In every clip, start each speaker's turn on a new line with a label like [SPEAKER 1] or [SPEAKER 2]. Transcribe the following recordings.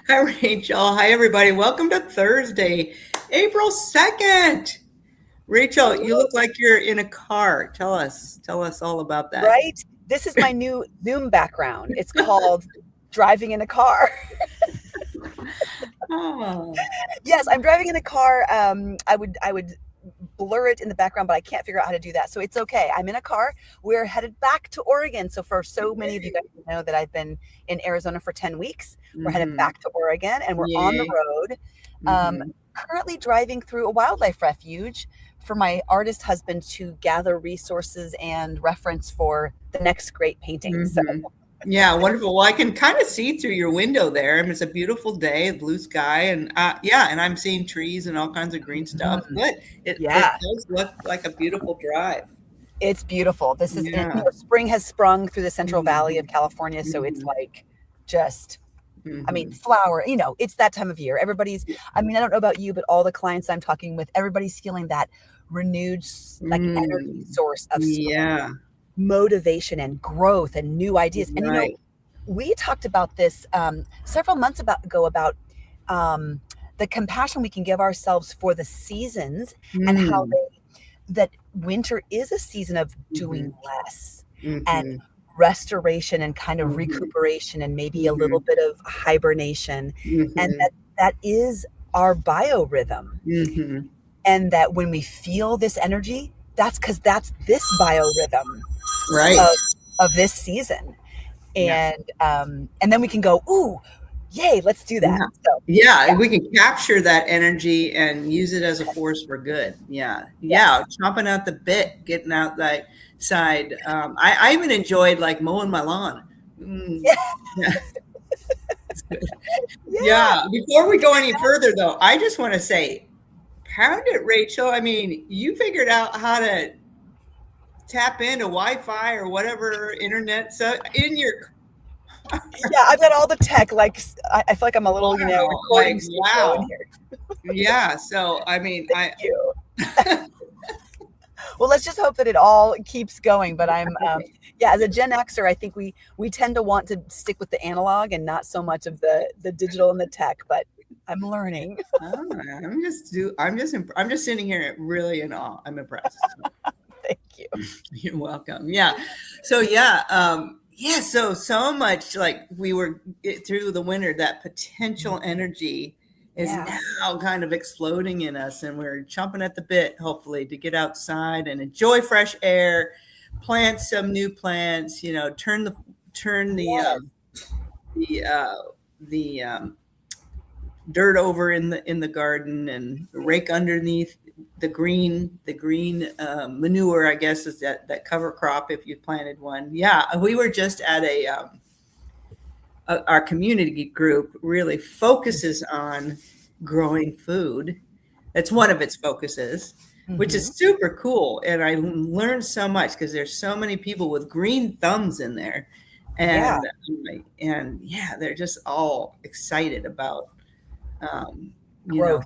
[SPEAKER 1] Hi, Rachel. Hi, everybody. Welcome to Thursday, April 2nd. Rachel, you
[SPEAKER 2] Woo,
[SPEAKER 1] look like you're in a car. Tell us all about that.
[SPEAKER 2] right? This is my new Zoom background. It's called driving in a car.
[SPEAKER 1] Oh,
[SPEAKER 2] Yes, I'm driving in a car. I would blur it in the background, but I can't figure out how to do that. So it's okay. I'm in a car. We're headed back to Oregon. So for so many of you guys who know that I've been in Arizona for 10 weeks, we're headed
[SPEAKER 1] mm-hmm.
[SPEAKER 2] back to Oregon and we're on the
[SPEAKER 1] Yay.
[SPEAKER 2] road. Um,
[SPEAKER 1] Mm-hmm.
[SPEAKER 2] Currently driving through a wildlife refuge for my artist husband to gather resources and reference for the next great painting. So
[SPEAKER 1] Mm-hmm. Yeah, wonderful. Well, I can kind of see through your window there. I mean, it's a beautiful day, blue sky, and yeah, and I'm seeing trees and all kinds of green stuff.
[SPEAKER 2] mhm,
[SPEAKER 1] Good. It
[SPEAKER 2] yeah.
[SPEAKER 1] does look like a beautiful drive.
[SPEAKER 2] It's beautiful. This is,
[SPEAKER 1] Yeah.
[SPEAKER 2] spring has sprung through the Central Valley
[SPEAKER 1] Mm-hmm.
[SPEAKER 2] of California, so it's
[SPEAKER 1] Mm-hmm.
[SPEAKER 2] like just, I mean,
[SPEAKER 1] Mm-hmm.
[SPEAKER 2] flower, it's that time of year. Everybody's, I mean, I don't know about you, but all the clients I'm talking with, everybody's feeling that renewed, like energy
[SPEAKER 1] Mm.
[SPEAKER 2] source of spring,
[SPEAKER 1] Yeah.
[SPEAKER 2] motivation and growth and new ideas. And,
[SPEAKER 1] Right.
[SPEAKER 2] we talked about this several months ago about um, the compassion we can give ourselves for the seasons and how
[SPEAKER 1] Mm.
[SPEAKER 2] that winter is a season of doing
[SPEAKER 1] Mhm.
[SPEAKER 2] less and
[SPEAKER 1] Mhm.
[SPEAKER 2] restoration and kind of
[SPEAKER 1] Mhm.
[SPEAKER 2] recuperation and maybe a little
[SPEAKER 1] Mhm.
[SPEAKER 2] bit of hibernation, and
[SPEAKER 1] Mhm.
[SPEAKER 2] that is our biorhythm,
[SPEAKER 1] Mhm.
[SPEAKER 2] and that when we feel this energy, that's because that's this biorhythm
[SPEAKER 1] Right.
[SPEAKER 2] of this season.
[SPEAKER 1] Yeah.
[SPEAKER 2] And then we can go, ooh, yay, let's do that.
[SPEAKER 1] Yeah.
[SPEAKER 2] So
[SPEAKER 1] Yeah,
[SPEAKER 2] yeah.
[SPEAKER 1] we can capture that energy and use it as a force for good. Yeah. Yeah,
[SPEAKER 2] Yes.
[SPEAKER 1] chomping out the bit, getting out that side. I even enjoyed like mowing my lawn. Mm. Yeah.
[SPEAKER 2] Yeah.
[SPEAKER 1] Yeah. Before we go any further, though, I just want to say, pound it, Rachel. I mean, you figured out how to tap into Wi-Fi or whatever internet so in your
[SPEAKER 2] Yeah, I've got all the tech. Like I feel like I'm a little,
[SPEAKER 1] wow,
[SPEAKER 2] recording
[SPEAKER 1] like
[SPEAKER 2] studio in
[SPEAKER 1] wow.
[SPEAKER 2] here.
[SPEAKER 1] Yeah, so I mean,
[SPEAKER 2] Thank you. Well, let's just hope that it all keeps going. But yeah, as a Gen Xer, I think we tend to want to stick with the analog and not so much of the digital and the tech. But I'm learning.
[SPEAKER 1] I'm just sitting here really in awe. I'm impressed. So,
[SPEAKER 2] Thank you.
[SPEAKER 1] you're welcome. Yeah. So yeah, yeah, so much like we were through the winter, that potential energy is
[SPEAKER 2] Yeah.
[SPEAKER 1] now kind of exploding in us, and we're chomping at the bit, hopefully, to get outside and enjoy fresh air, plant some new plants, turn
[SPEAKER 2] Yes.
[SPEAKER 1] the the dirt over in the garden and rake underneath the green manure, I guess, is that cover crop if you planted one. Yeah, we were just at our community group really focuses on growing food. That's one of its focuses, which
[SPEAKER 2] Hmm.
[SPEAKER 1] is super cool. And I learned so much because there's so many people with green thumbs in there,
[SPEAKER 2] Yeah.
[SPEAKER 1] and and yeah, they're just all excited about um, you know,
[SPEAKER 2] Growth.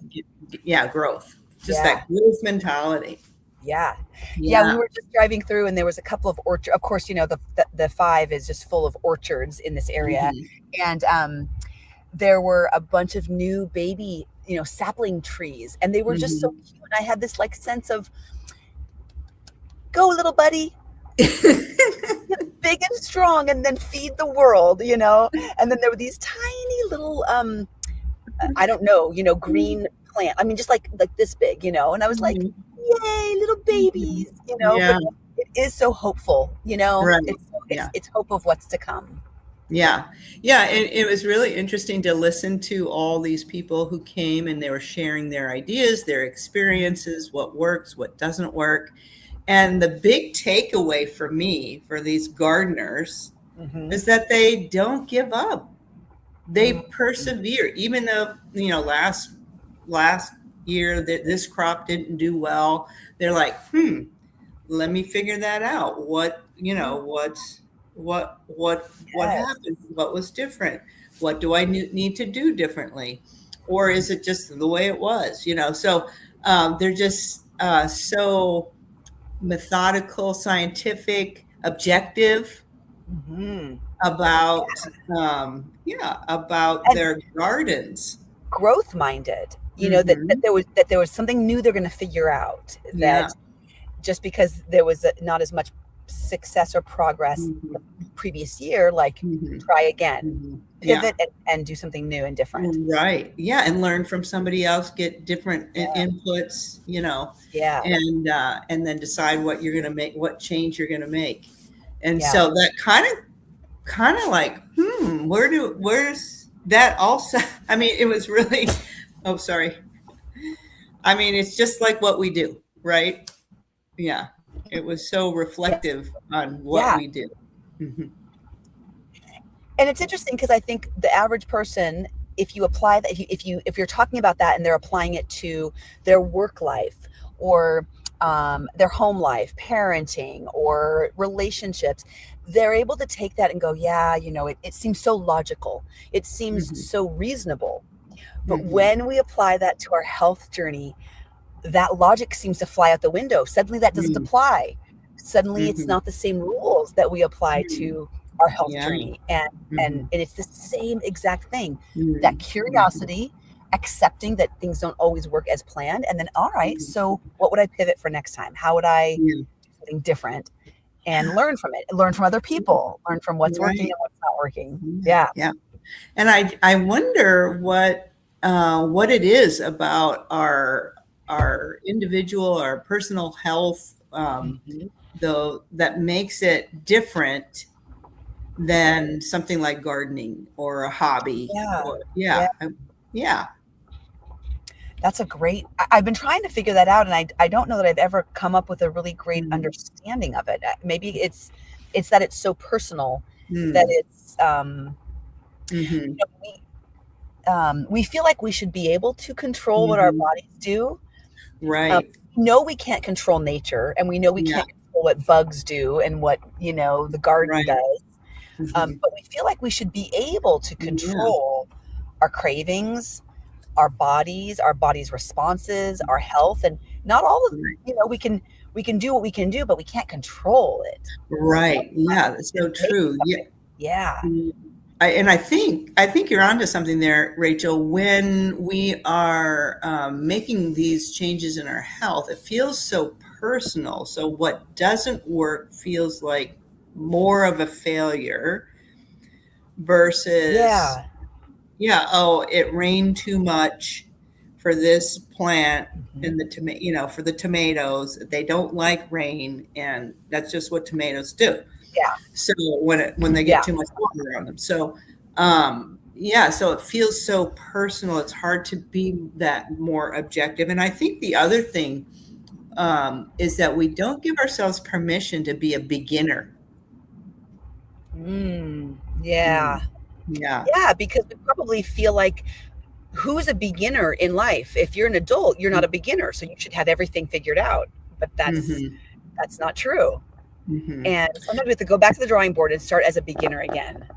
[SPEAKER 1] yeah, growth, just
[SPEAKER 2] Yeah.
[SPEAKER 1] that growth mentality.
[SPEAKER 2] Yeah. Yeah, we
[SPEAKER 1] Yeah.
[SPEAKER 2] were just driving through and there was a couple of orchard. Of course, the five is just full of orchards in this area.
[SPEAKER 1] Mhm.
[SPEAKER 2] And there were a bunch of new baby, sapling trees, and they were just so
[SPEAKER 1] Mhm.
[SPEAKER 2] cute. I had this like sense of, go little buddy, get big and strong and then feed the world. And then there were these tiny little I don't know, green plant. I mean, just like this big. And I was like,
[SPEAKER 1] Mhm.
[SPEAKER 2] yay, little babies,
[SPEAKER 1] Yeah.
[SPEAKER 2] but it is so hopeful.
[SPEAKER 1] Right.
[SPEAKER 2] It's
[SPEAKER 1] Yeah.
[SPEAKER 2] it's hope of what's to come.
[SPEAKER 1] Yeah. Yeah. It was really interesting to listen to all these people who came and they were sharing their ideas, their experiences, what works, what doesn't work. And the big takeaway for me, for these gardeners,
[SPEAKER 2] Hmm.
[SPEAKER 1] is that they don't give up. They
[SPEAKER 2] Hmm.
[SPEAKER 1] persevere, even though, last year that this crop didn't do well. They're like, let me figure that out. What
[SPEAKER 2] Yes.
[SPEAKER 1] happened? What was different? What do I need to do differently? Or is it just the way it was? So they're just so methodical, scientific, objective.
[SPEAKER 2] Mhm.
[SPEAKER 1] about, about
[SPEAKER 2] And
[SPEAKER 1] their gardens.
[SPEAKER 2] growth minded, that
[SPEAKER 1] Mhm.
[SPEAKER 2] there was something new they're going to figure out,
[SPEAKER 1] Yeah.
[SPEAKER 2] that just because there was not as much success or progress
[SPEAKER 1] Mhm.
[SPEAKER 2] the previous year, like
[SPEAKER 1] Mhm.
[SPEAKER 2] try again,
[SPEAKER 1] Mhm. Yeah.
[SPEAKER 2] pivot and do something new and different.
[SPEAKER 1] Right. Yeah, and learn from somebody else, get different
[SPEAKER 2] Yeah.
[SPEAKER 1] inputs,
[SPEAKER 2] Yeah.
[SPEAKER 1] and then decide what you're gonna make, what change you're gonna make. And
[SPEAKER 2] Yeah.
[SPEAKER 1] so that kind of like, where's that also? I mean, it was really, oh, sorry. I mean, it's just like what we do, right? Yeah. It was so
[SPEAKER 2] Yes.
[SPEAKER 1] reflective on what
[SPEAKER 2] Yeah.
[SPEAKER 1] we do. Mhm.
[SPEAKER 2] And it's interesting because I think the average person, if you apply that, if you're talking about that and they're applying it to their work life or their home life, parenting or relationships, they're able to take that and go, yeah, it seems so logical. It seems
[SPEAKER 1] Mhm.
[SPEAKER 2] so reasonable. But
[SPEAKER 1] Mhm.
[SPEAKER 2] when we apply that to our health journey, that logic seems to fly out the window. Suddenly that doesn't
[SPEAKER 1] Mhm.
[SPEAKER 2] apply. Suddenly it's
[SPEAKER 1] Mhm.
[SPEAKER 2] not the same rules that we apply
[SPEAKER 1] Mhm.
[SPEAKER 2] to our health
[SPEAKER 1] Yeah.
[SPEAKER 2] journey. And
[SPEAKER 1] Mhm.
[SPEAKER 2] it's the same exact thing. That
[SPEAKER 1] Mhm. Mhm.
[SPEAKER 2] curiosity, accepting that things don't always work as planned, and then all right,
[SPEAKER 1] Mhm.
[SPEAKER 2] so what would I pivot for next time? How would I
[SPEAKER 1] Yeah.
[SPEAKER 2] do something different and learn from it? Learn from other people, learn from what's working
[SPEAKER 1] Right.
[SPEAKER 2] and what's not working.
[SPEAKER 1] Yeah.
[SPEAKER 2] Yeah.
[SPEAKER 1] Yeah. And I wonder what it is about our individual, our personal health,
[SPEAKER 2] Mhm.
[SPEAKER 1] though, that makes it different than something like gardening or a hobby,
[SPEAKER 2] Yeah.
[SPEAKER 1] or
[SPEAKER 2] Yeah.
[SPEAKER 1] yeah.
[SPEAKER 2] That's a great I've been trying to figure that out, and I don't know that I've ever come up with a really great
[SPEAKER 1] Mm,
[SPEAKER 2] understanding of it. Maybe it's that it's so personal that
[SPEAKER 1] mm,
[SPEAKER 2] it's,
[SPEAKER 1] mhm,
[SPEAKER 2] we feel like we should be able to control what our
[SPEAKER 1] mhm.
[SPEAKER 2] bodies do.
[SPEAKER 1] Right.
[SPEAKER 2] We know we can't control nature, and we know we
[SPEAKER 1] Yeah.
[SPEAKER 2] can't control what bugs do and what, the garden
[SPEAKER 1] Right.
[SPEAKER 2] does,
[SPEAKER 1] Mhm.
[SPEAKER 2] but we feel like we should be able to
[SPEAKER 1] Yeah.
[SPEAKER 2] control our cravings, our body's responses, our health, and not all of
[SPEAKER 1] Right.
[SPEAKER 2] we can do what we can do, but we can't control it.
[SPEAKER 1] Right.
[SPEAKER 2] Sometimes
[SPEAKER 1] Yeah,
[SPEAKER 2] we
[SPEAKER 1] that's so
[SPEAKER 2] can make
[SPEAKER 1] true. Yeah.
[SPEAKER 2] something. Yeah.
[SPEAKER 1] Mm. I think you're onto something there, Rachel. When we are making these changes in our health, it feels so personal. So what doesn't work feels like more of a failure versus,
[SPEAKER 2] Yeah.
[SPEAKER 1] yeah, oh, it rained too much for this plant
[SPEAKER 2] Mhm.
[SPEAKER 1] and for the tomatoes. They don't like rain, and that's just what tomatoes do.
[SPEAKER 2] Yeah.
[SPEAKER 1] So when they get
[SPEAKER 2] Yeah.
[SPEAKER 1] too much water on them. So yeah, so it feels so personal. It's hard to be that more objective. And I think the other thing is that we don't give ourselves permission to be a beginner.
[SPEAKER 2] Yeah.
[SPEAKER 1] Mm. Yeah.
[SPEAKER 2] Yeah, because we probably feel like, who's a beginner in life? If you're an adult, you're not a beginner, so you should have everything figured out. But
[SPEAKER 1] Hmm.
[SPEAKER 2] that's not true.
[SPEAKER 1] Hmm.
[SPEAKER 2] And sometimes we have to go back to the drawing board and start as a beginner again.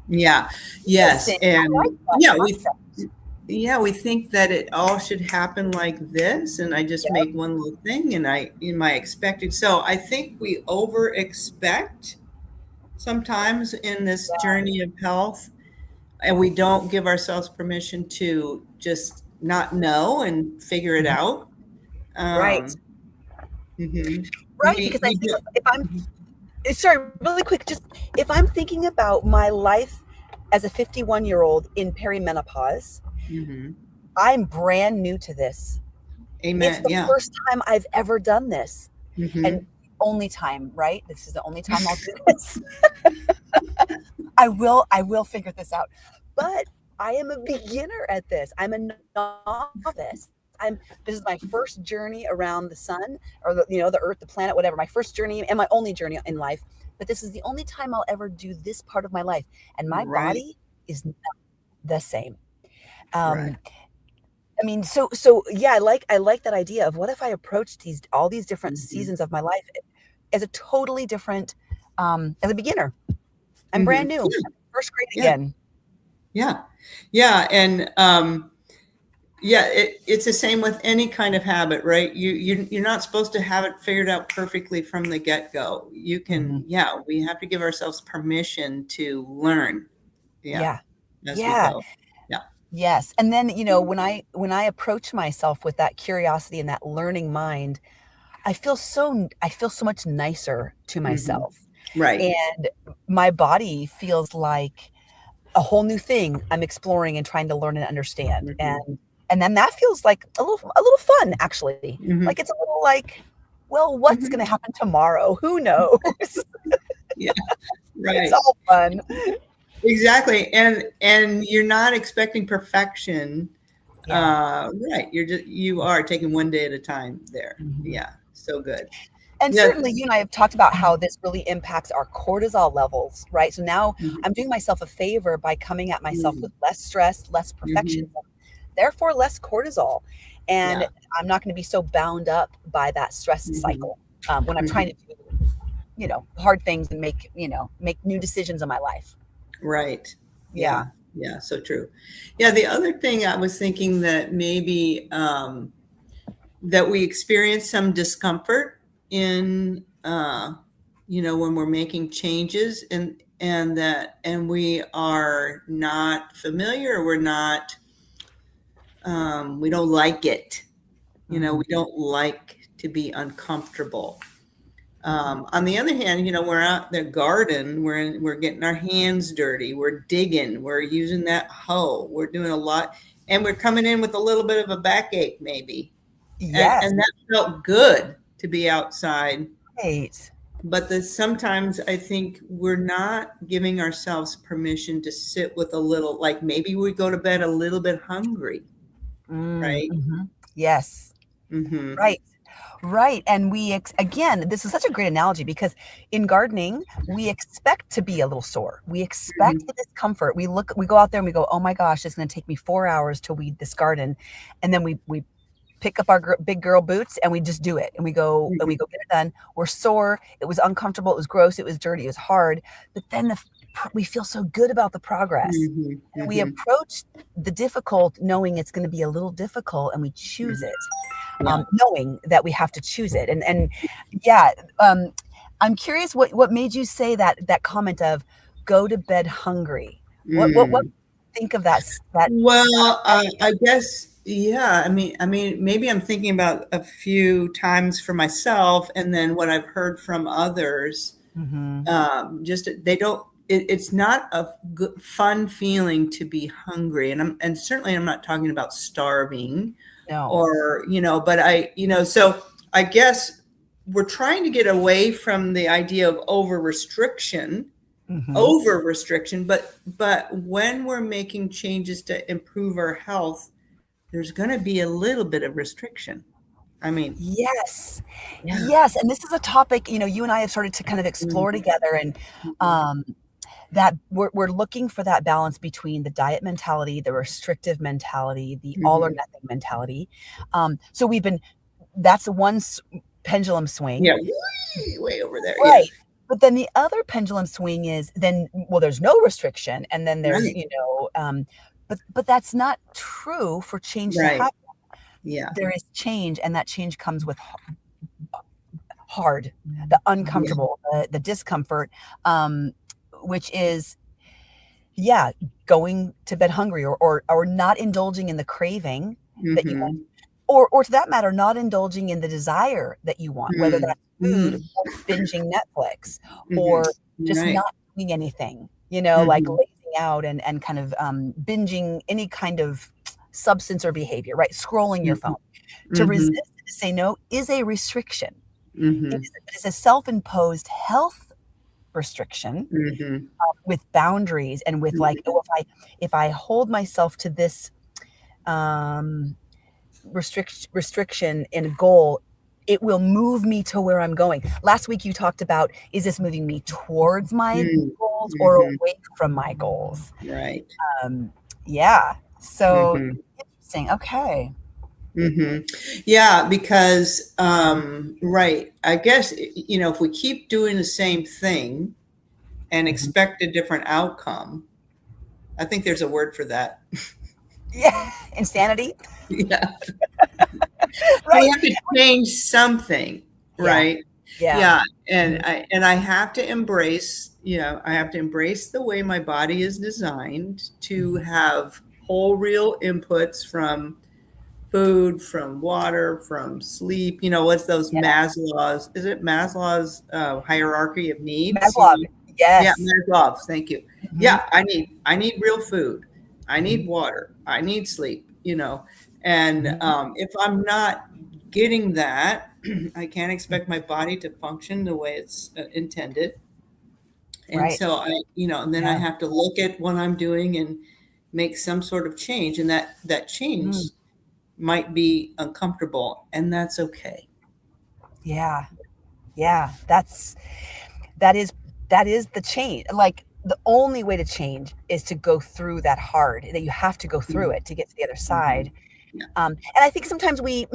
[SPEAKER 1] Yeah. Yes.
[SPEAKER 2] Interesting. I like
[SPEAKER 1] And
[SPEAKER 2] that concept.
[SPEAKER 1] yeah, we think that it all should happen like this, and I just
[SPEAKER 2] Yep.
[SPEAKER 1] make one little thing, and I in my expected. So I think we over expect sometimes in this
[SPEAKER 2] Yeah.
[SPEAKER 1] journey of health, and we don't give ourselves permission to just not know and figure it
[SPEAKER 2] Mhm.
[SPEAKER 1] out.
[SPEAKER 2] Right.
[SPEAKER 1] Um, mhm.
[SPEAKER 2] Right. Because I
[SPEAKER 1] We
[SPEAKER 2] think
[SPEAKER 1] do.
[SPEAKER 2] if I'm sorry, really quick, just if I'm thinking about my life as a 51-year-old in perimenopause,
[SPEAKER 1] Mhm.
[SPEAKER 2] I'm brand new to this. It's
[SPEAKER 1] Amen.
[SPEAKER 2] the
[SPEAKER 1] Yeah.
[SPEAKER 2] first time I've ever done this. And
[SPEAKER 1] Mhm.
[SPEAKER 2] only time, right? This is the only time I'll do this. I will figure this out. But I am a beginner at this. I'm a novice. This is my first journey around the sun or the earth, the planet, whatever. My first journey and my only journey in life. But this is the only time I'll ever do this part of my life. And my
[SPEAKER 1] Right.
[SPEAKER 2] body is not the same.
[SPEAKER 1] Right.
[SPEAKER 2] Um, I mean, yeah, I like that idea of what if I approached all these different
[SPEAKER 1] Mhm.
[SPEAKER 2] seasons of my life as a totally different, as a beginner. I'm brand
[SPEAKER 1] Mhm.
[SPEAKER 2] new. I'm in first grade
[SPEAKER 1] Yeah.
[SPEAKER 2] again.
[SPEAKER 1] Yeah. Yeah. And Yeah, it's the same with any kind of habit, right? You're not supposed to have it figured out perfectly from the get-go. You can,
[SPEAKER 2] Mhm.
[SPEAKER 1] yeah, we have to give ourselves permission to learn, yeah,
[SPEAKER 2] Yeah.
[SPEAKER 1] as we
[SPEAKER 2] Yeah.
[SPEAKER 1] go. Yeah.
[SPEAKER 2] Yes. And then, when I approach myself with that curiosity and that learning mind, I feel so much nicer to
[SPEAKER 1] Mhm.
[SPEAKER 2] myself.
[SPEAKER 1] Right.
[SPEAKER 2] And my body feels like a whole new thing I'm exploring and trying to learn and understand.
[SPEAKER 1] Mhm.
[SPEAKER 2] And then that feels like a little fun, actually.
[SPEAKER 1] Mhm.
[SPEAKER 2] Like it's a little like, well, what's
[SPEAKER 1] Mhm.
[SPEAKER 2] gonna happen tomorrow? Who knows?
[SPEAKER 1] Yeah,
[SPEAKER 2] It's
[SPEAKER 1] right.
[SPEAKER 2] all fun.
[SPEAKER 1] Exactly, and you're not expecting perfection.
[SPEAKER 2] Yeah.
[SPEAKER 1] Right, you are taking one day at a time there.
[SPEAKER 2] Mhm.
[SPEAKER 1] Yeah, so good.
[SPEAKER 2] And
[SPEAKER 1] Yeah.
[SPEAKER 2] certainly, you and I have talked about how this really impacts our cortisol levels, right? So now
[SPEAKER 1] Mhm.
[SPEAKER 2] I'm doing myself a favor by coming at myself
[SPEAKER 1] Mm.
[SPEAKER 2] with less stress, less perfectionism,
[SPEAKER 1] Mhm.
[SPEAKER 2] therefore less cortisol. And
[SPEAKER 1] Yeah.
[SPEAKER 2] I'm not going to be so bound up by that stress
[SPEAKER 1] Mhm.
[SPEAKER 2] cycle when I'm trying
[SPEAKER 1] Mhm.
[SPEAKER 2] to do, hard things and make new decisions in my life.
[SPEAKER 1] Right.
[SPEAKER 2] Yeah.
[SPEAKER 1] Yeah. Yeah, so true. Yeah, the other thing I was thinking that maybe, that we experience some discomfort in, when we're making changes and we are not familiar, we're not, we don't like it.
[SPEAKER 2] Mm.
[SPEAKER 1] We don't like to be uncomfortable. On the other hand, we're out in the garden, we're getting our hands dirty, we're digging, we're using that hoe, we're doing a lot, and we're coming in with a little bit of a backache maybe. And
[SPEAKER 2] Yes.
[SPEAKER 1] and that felt good to be outside.
[SPEAKER 2] Right.
[SPEAKER 1] But sometimes I think we're not giving ourselves permission to sit with a little, like maybe we go to bed a little bit hungry,
[SPEAKER 2] Mm,
[SPEAKER 1] right?
[SPEAKER 2] mhm. Yes.
[SPEAKER 1] Mm-hmm.
[SPEAKER 2] Right. Right. And again, this is such a great analogy because in gardening, we expect to be a little sore. We expect
[SPEAKER 1] Mm-hmm.
[SPEAKER 2] the discomfort. We go out there and we go, oh my gosh, it's going to take me 4 hours to weed this garden. And then we pick up our big girl boots and we just do it. And we
[SPEAKER 1] Mm-hmm.
[SPEAKER 2] go get it done. We're sore. It was uncomfortable. It was gross. It was dirty. It was hard. But then we feel so good about the progress.
[SPEAKER 1] Mm-hmm.
[SPEAKER 2] And we
[SPEAKER 1] Mm-hmm.
[SPEAKER 2] approach the difficult knowing it's going to be a little difficult and we choose it,
[SPEAKER 1] Yeah.
[SPEAKER 2] knowing that we have to choose it. And yeah, um, I'm curious what made you say that comment of go to bed hungry. What
[SPEAKER 1] Mm.
[SPEAKER 2] think of that
[SPEAKER 1] Well, I guess, yeah. I mean, maybe I'm thinking about a few times for myself, and then what I've heard from others.
[SPEAKER 2] Mhm.
[SPEAKER 1] Just they don't. It's not a good, fun feeling to be hungry, and certainly I'm not talking about starving,
[SPEAKER 2] No.
[SPEAKER 1] or but so I guess we're trying to get away from the idea of
[SPEAKER 2] Mhm.
[SPEAKER 1] over restriction, but when we're making changes to improve our health, there's going to be a little bit of restriction. I mean,
[SPEAKER 2] Yes.
[SPEAKER 1] yeah.
[SPEAKER 2] Yes, and this is a topic, you and I have started to kind of explore
[SPEAKER 1] Mhm,
[SPEAKER 2] together, and,
[SPEAKER 1] mhm,
[SPEAKER 2] um, that we're looking for that balance between the diet mentality, the restrictive mentality, the all or
[SPEAKER 1] mhm.
[SPEAKER 2] nothing mentality. So that's one pendulum swing.
[SPEAKER 1] Yeah, way over there. Yeah,
[SPEAKER 2] Right. But then the other pendulum swing is then, well, there's no restriction, and then there's,
[SPEAKER 1] right,
[SPEAKER 2] but that's not true for change to
[SPEAKER 1] right.
[SPEAKER 2] happen.
[SPEAKER 1] Yeah,
[SPEAKER 2] There is change, and that change comes with hard, the
[SPEAKER 1] yeah.
[SPEAKER 2] uncomfortable, the discomfort, um, which is, yeah, going to bed hungry or not indulging in the craving that you want,
[SPEAKER 1] Mhm,
[SPEAKER 2] or to that matter, not indulging in the desire that you want, whether
[SPEAKER 1] mm,
[SPEAKER 2] that's food
[SPEAKER 1] mhm,
[SPEAKER 2] or binging Netflix
[SPEAKER 1] mhm.
[SPEAKER 2] or just
[SPEAKER 1] Right.
[SPEAKER 2] not doing anything, like
[SPEAKER 1] Mhm,
[SPEAKER 2] lazing out and kind of binging any kind of substance or behavior, right? Scrolling your phone.
[SPEAKER 1] mhm,
[SPEAKER 2] To
[SPEAKER 1] mhm,
[SPEAKER 2] resist and to say no is a restriction.
[SPEAKER 1] mhm,
[SPEAKER 2] It is a self-imposed health restriction
[SPEAKER 1] mhm,
[SPEAKER 2] with boundaries and with like,
[SPEAKER 1] mhm,
[SPEAKER 2] oh, if I hold myself to this um, restriction and goal, it will move me to where I'm going. Last week you talked about, is this moving me towards my
[SPEAKER 1] mm,
[SPEAKER 2] goals or
[SPEAKER 1] mhm.
[SPEAKER 2] away from my goals?
[SPEAKER 1] Right.
[SPEAKER 2] Um, yeah. So
[SPEAKER 1] Mhm.
[SPEAKER 2] interesting. Okay.
[SPEAKER 1] Yeah, because right, I guess if we keep doing the same thing and
[SPEAKER 2] Mhm.
[SPEAKER 1] expect a different outcome, I think there's a word for that.
[SPEAKER 2] Yeah, insanity.
[SPEAKER 1] Yeah. So we
[SPEAKER 2] Right.
[SPEAKER 1] have to change something,
[SPEAKER 2] Yeah.
[SPEAKER 1] right?
[SPEAKER 2] Yeah.
[SPEAKER 1] Yeah, and
[SPEAKER 2] Mhm.
[SPEAKER 1] I have to embrace, I have to embrace the way my body is designed to
[SPEAKER 2] Mhm.
[SPEAKER 1] have whole real inputs from food, from water, from sleep. What's those
[SPEAKER 2] Yeah.
[SPEAKER 1] Maslow's? Is it Maslow's hierarchy of needs?
[SPEAKER 2] Maslow.
[SPEAKER 1] Yeah,
[SPEAKER 2] Yes.
[SPEAKER 1] Maslow's. Thank you.
[SPEAKER 2] Mhm.
[SPEAKER 1] Yeah, I need real food. I need
[SPEAKER 2] Mhm.
[SPEAKER 1] water. I need sleep. And
[SPEAKER 2] Mhm.
[SPEAKER 1] if I'm not getting that, I can't expect my body to function the way it's intended. And
[SPEAKER 2] Right.
[SPEAKER 1] so and then I
[SPEAKER 2] Yeah.
[SPEAKER 1] have to look at what I'm doing and make some sort of change. And that change
[SPEAKER 2] Mm.
[SPEAKER 1] might be uncomfortable, and that's okay.
[SPEAKER 2] Yeah. Yeah. That is that is the change. Like the only way to change is to go through that hard. That you have to go through
[SPEAKER 1] Mhm,
[SPEAKER 2] it to get to the other
[SPEAKER 1] mhm.
[SPEAKER 2] side.
[SPEAKER 1] Yeah,
[SPEAKER 2] And I think sometimes we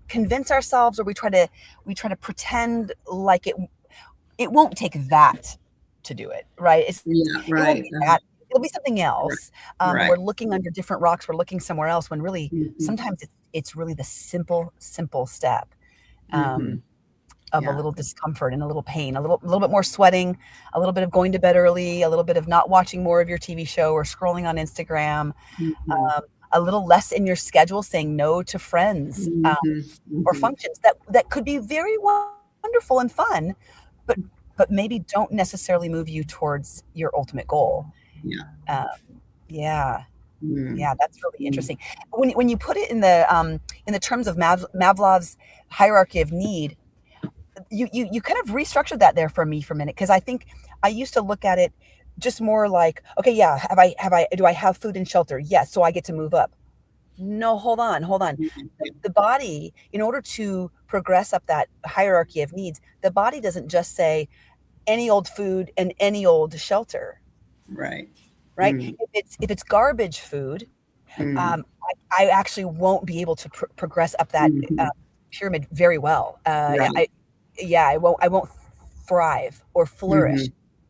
[SPEAKER 2] convince ourselves, or we try to pretend like it won't take that to do it, right?
[SPEAKER 1] yeah,
[SPEAKER 2] It won't
[SPEAKER 1] right,
[SPEAKER 2] be that. It'll be something
[SPEAKER 1] right,
[SPEAKER 2] else.
[SPEAKER 1] right.
[SPEAKER 2] We're looking under different rocks. We're looking somewhere else when really
[SPEAKER 1] Mhm,
[SPEAKER 2] sometimes it's really the simple step.
[SPEAKER 1] mhm.
[SPEAKER 2] Um, of a
[SPEAKER 1] Yeah.
[SPEAKER 2] little discomfort and a little pain, a little bit more sweating, a little bit of going to bed early, a little bit of not watching more of your TV show or scrolling on Instagram,
[SPEAKER 1] Mhm,
[SPEAKER 2] a little less in your schedule, saying no to friends
[SPEAKER 1] mhm,
[SPEAKER 2] or
[SPEAKER 1] mhm.
[SPEAKER 2] functions that could be very wonderful and fun, but maybe don't necessarily move you towards your ultimate goal.
[SPEAKER 1] Yeah.
[SPEAKER 2] Um, yeah,
[SPEAKER 1] Mm,
[SPEAKER 2] yeah, that's really
[SPEAKER 1] mm,
[SPEAKER 2] interesting. When you put it in the terms of Maslow's hierarchy of need, you kind of restructured that there for me for a minute, because I think I used to look at it just more like, okay, yeah, have I do I have food and shelter? Yes, so I get to move up. No, hold on.
[SPEAKER 1] mhm.
[SPEAKER 2] The body, in order to progress up that hierarchy of needs, the body doesn't just say any old food and any old shelter,
[SPEAKER 1] Right.
[SPEAKER 2] right?
[SPEAKER 1] Mm,
[SPEAKER 2] If it's garbage food,
[SPEAKER 1] mm,
[SPEAKER 2] I actually won't be able to progress up that
[SPEAKER 1] mhm.
[SPEAKER 2] pyramid very well.
[SPEAKER 1] Right.
[SPEAKER 2] Yeah, I won't thrive or flourish.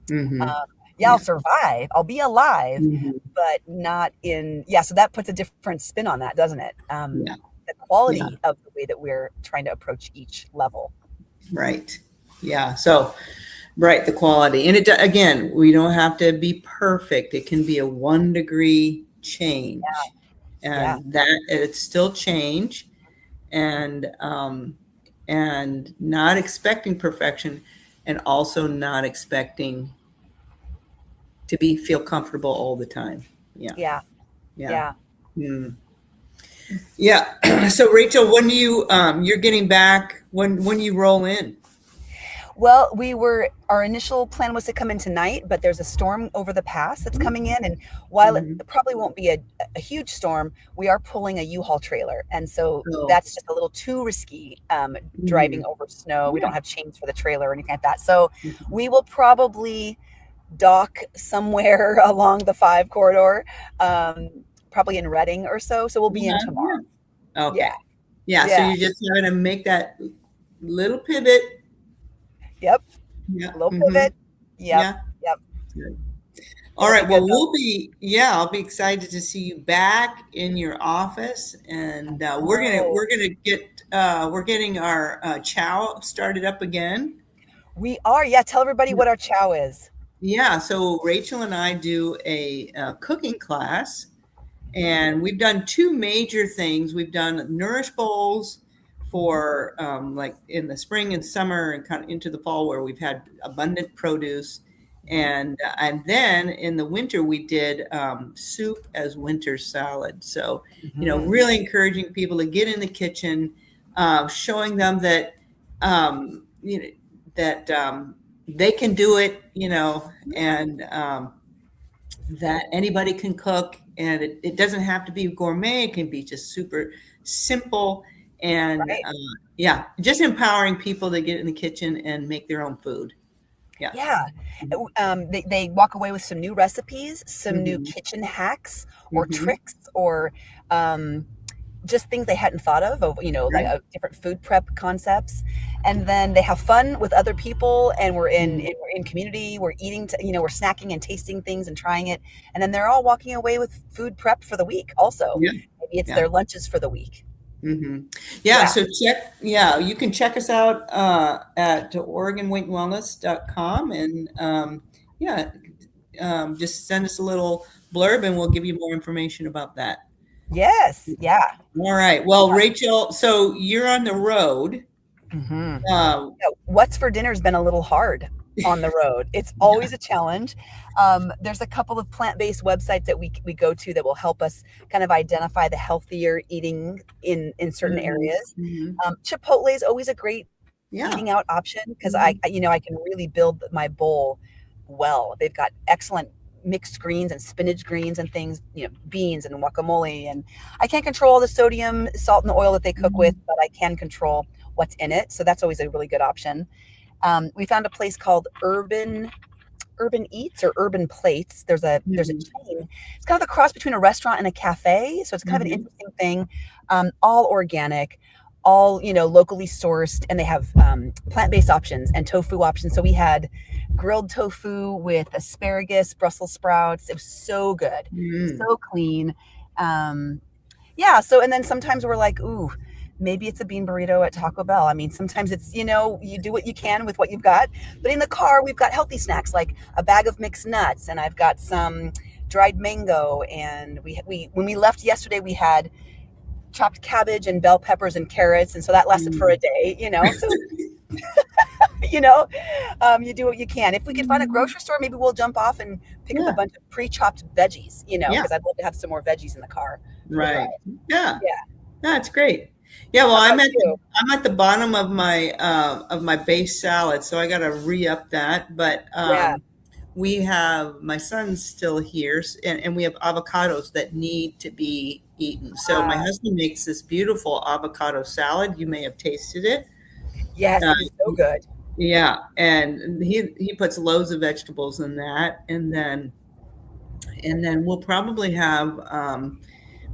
[SPEAKER 1] Mhm, mhm.
[SPEAKER 2] Yeah, I'll
[SPEAKER 1] Yeah.
[SPEAKER 2] survive. I'll be alive,
[SPEAKER 1] Mhm.
[SPEAKER 2] but not in. Yeah, so that puts a different spin on that, doesn't it?
[SPEAKER 1] Yeah,
[SPEAKER 2] The
[SPEAKER 1] yeah,
[SPEAKER 2] quality of the way that we're trying to approach each level.
[SPEAKER 1] right. Yeah, so right, the quality. And again, we don't have to be perfect. It can be a 1 degree change,
[SPEAKER 2] Yeah,
[SPEAKER 1] and that it's still change, and not expecting perfection, and also not expecting to be feel comfortable all the time. Yeah,
[SPEAKER 2] yeah,
[SPEAKER 1] yeah.
[SPEAKER 2] yeah.
[SPEAKER 1] Mm. Yeah. So Rachel, when do you're getting back, when you roll in?
[SPEAKER 2] Well, our initial plan was to come in tonight, but there's a storm over the pass that's coming in. And while it
[SPEAKER 1] Mhm.
[SPEAKER 2] probably won't be a huge storm, we are pulling a U-Haul trailer. And so
[SPEAKER 1] Oh.
[SPEAKER 2] that's just a little too risky, driving
[SPEAKER 1] Mhm.
[SPEAKER 2] over snow. We
[SPEAKER 1] Yeah.
[SPEAKER 2] don't have chains for the trailer or anything like that. So
[SPEAKER 1] Mhm.
[SPEAKER 2] we will probably dock somewhere along the 5 corridor, probably in Reading or so. So we'll be in
[SPEAKER 1] Yeah,
[SPEAKER 2] tomorrow.
[SPEAKER 1] yeah.
[SPEAKER 2] Yeah.
[SPEAKER 1] Okay. Yeah, so
[SPEAKER 2] Yeah.
[SPEAKER 1] you're just having to make that little pivot.
[SPEAKER 2] Yep.
[SPEAKER 1] Yeah.
[SPEAKER 2] A little
[SPEAKER 1] Mhm.
[SPEAKER 2] pivot. Yep.
[SPEAKER 1] Yeah.
[SPEAKER 2] Yep.
[SPEAKER 1] Good. All
[SPEAKER 2] It'll be
[SPEAKER 1] right.
[SPEAKER 2] good
[SPEAKER 1] Well,
[SPEAKER 2] though.
[SPEAKER 1] I'll be excited to see you back in your office, and
[SPEAKER 2] Oh,
[SPEAKER 1] we're getting our chow started up again.
[SPEAKER 2] we are. Yeah. Tell everybody what our chow is.
[SPEAKER 1] Yeah. So Rachel and I do a cooking class, and we've done two major things. We've done nourish bowls
[SPEAKER 2] Mhm.
[SPEAKER 1] for like in the spring and summer and kind of into the fall where we've had abundant produce.
[SPEAKER 2] Mhm.
[SPEAKER 1] And then in the winter we did soup as winter salad. So,
[SPEAKER 2] Mhm.
[SPEAKER 1] really encouraging people to get in the kitchen, showing them that that they can do it, and that anybody can cook, and it doesn't have to be gourmet. It can be just super simple, and
[SPEAKER 2] Right.
[SPEAKER 1] yeah, just empowering people to get in the kitchen and make their own food. Yeah.
[SPEAKER 2] Yeah. They walk away with some new recipes, some new
[SPEAKER 1] Hmm.
[SPEAKER 2] kitchen hacks or
[SPEAKER 1] Hmm.
[SPEAKER 2] tricks, or um, just things they hadn't thought of, like
[SPEAKER 1] Right.
[SPEAKER 2] different food prep concepts. and then they have fun with other people, and we're in community, we're eating, we're snacking and tasting things and trying it, and then they're all walking away with food prep for the week also.
[SPEAKER 1] Yeah.
[SPEAKER 2] Maybe it's
[SPEAKER 1] Yeah.
[SPEAKER 2] their lunches for the week.
[SPEAKER 1] Yeah.
[SPEAKER 2] Yeah.
[SPEAKER 1] So you can check us out at OregonWeightandWellness.com, and yeah, just send us a little blurb and we'll give you more information about that.
[SPEAKER 2] Yes. Yeah.
[SPEAKER 1] All right. Well, Rachel, so you're on the road.
[SPEAKER 2] Hmm.
[SPEAKER 1] Uh,
[SPEAKER 2] What's for dinner has been a little hard on the road. It's always a challenge. There's a couple of plant-based websites that we go to that will help us kind of identify the healthier eating in certain
[SPEAKER 1] mhm,
[SPEAKER 2] areas.
[SPEAKER 1] mhm.
[SPEAKER 2] Chipotle is always a great
[SPEAKER 1] Yeah.
[SPEAKER 2] eating out option because
[SPEAKER 1] Mhm,
[SPEAKER 2] I can really build my bowl well. They've got excellent mixed greens and spinach greens and things, beans and guacamole. And I can't control the sodium, salt, and the oil that they cook with,
[SPEAKER 1] mhm,
[SPEAKER 2] but I can control what's in it. So that's always a really good option. We found a place called Urban Eats or Urban Plates. There's a
[SPEAKER 1] mhm,
[SPEAKER 2] chain. It's kind of a cross between a restaurant and a cafe, so it's kind of an
[SPEAKER 1] mhm,
[SPEAKER 2] interesting thing. All organic, all locally sourced, and they have plant-based options and tofu options. So we had grilled tofu with asparagus, Brussels sprouts. It was so good,
[SPEAKER 1] mhm.
[SPEAKER 2] so clean. Um, yeah. So, and then sometimes we're like, ooh, maybe it's a bean burrito at Taco Bell. I mean, sometimes it's, you do what you can with what you've got. But in the car, we've got healthy snacks like a bag of mixed nuts, and I've got some dried mango. And we when we left yesterday, we had chopped cabbage and bell peppers and carrots. And so that lasted for a
[SPEAKER 1] Mm.
[SPEAKER 2] day. So, you do what you can. If we can find a
[SPEAKER 1] Mhm.
[SPEAKER 2] grocery store, maybe we'll jump off and pick up a
[SPEAKER 1] Yeah.
[SPEAKER 2] bunch of pre-chopped veggies,
[SPEAKER 1] Yeah.
[SPEAKER 2] because I'd love to have some more veggies in the car for the drive.
[SPEAKER 1] Right. Yeah.
[SPEAKER 2] Yeah.
[SPEAKER 1] That's great. Yeah, well,
[SPEAKER 2] How about you?
[SPEAKER 1] I'm at the bottom of my base salad, so I got to re-up that. But
[SPEAKER 2] Yeah.
[SPEAKER 1] we have my son's still here, and we have avocados that need to be eaten. So my
[SPEAKER 2] Uh,
[SPEAKER 1] husband makes this beautiful avocado salad. You may have tasted it.
[SPEAKER 2] yes,
[SPEAKER 1] Uh,
[SPEAKER 2] it is so good.
[SPEAKER 1] yeah, and he puts loads of vegetables in that, and then we'll probably have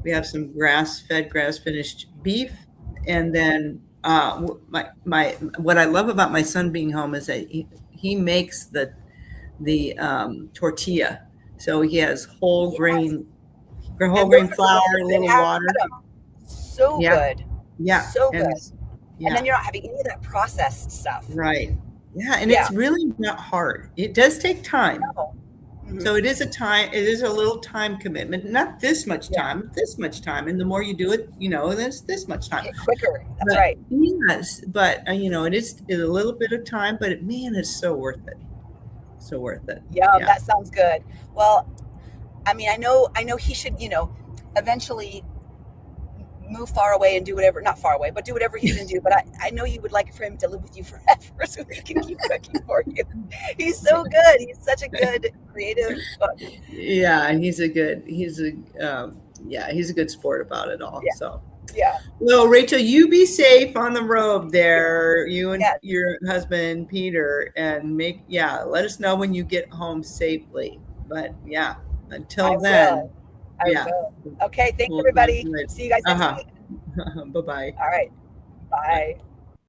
[SPEAKER 1] we have some grass-fed, grass-finished beef, and then my what I love about my son being home is that he makes the tortilla, so he has
[SPEAKER 2] Yes,
[SPEAKER 1] whole
[SPEAKER 2] and those
[SPEAKER 1] grain
[SPEAKER 2] are the
[SPEAKER 1] flour,
[SPEAKER 2] ones
[SPEAKER 1] a
[SPEAKER 2] that
[SPEAKER 1] little
[SPEAKER 2] have
[SPEAKER 1] water.
[SPEAKER 2] them. So
[SPEAKER 1] Yeah,
[SPEAKER 2] good.
[SPEAKER 1] yeah,
[SPEAKER 2] So
[SPEAKER 1] and
[SPEAKER 2] good.
[SPEAKER 1] it's,
[SPEAKER 2] And then
[SPEAKER 1] yeah.
[SPEAKER 2] you're not having any of that processed stuff.
[SPEAKER 1] Right. Yeah, and
[SPEAKER 2] Yeah.
[SPEAKER 1] it's really not hard. It does take time.
[SPEAKER 2] No. Mhm.
[SPEAKER 1] So it is a little time commitment. Not this much
[SPEAKER 2] Yeah.
[SPEAKER 1] time, this much time. And the more you do it, there's this much time.
[SPEAKER 2] Okay, quicker. That's
[SPEAKER 1] But
[SPEAKER 2] right.
[SPEAKER 1] yes, but it is a little bit of time, but man, it's so worth it. So worth it.
[SPEAKER 2] Yum,
[SPEAKER 1] Yeah.
[SPEAKER 2] that sounds good. Well, I mean, I know he should, eventually move far away and do whatever, not far away, but do whatever he can do. But I know you would like for him to live with you forever so he can keep cooking for you. He's so good. He's such a good creative cook.
[SPEAKER 1] Yeah, he's a good sport about it all.
[SPEAKER 2] Yeah.
[SPEAKER 1] So
[SPEAKER 2] Yeah.
[SPEAKER 1] well, Rachel, you be safe on the road there, you and
[SPEAKER 2] Yeah.
[SPEAKER 1] your husband Peter, and let us know when you get home safely. But yeah,
[SPEAKER 2] I
[SPEAKER 1] until then,
[SPEAKER 2] will. I
[SPEAKER 1] yeah,
[SPEAKER 2] will. Okay. Thanks,
[SPEAKER 1] we'll talk
[SPEAKER 2] everybody.
[SPEAKER 1] later.
[SPEAKER 2] See you guys next
[SPEAKER 1] Uh-huh.
[SPEAKER 2] week.
[SPEAKER 1] Bye-bye.
[SPEAKER 2] All right. Bye.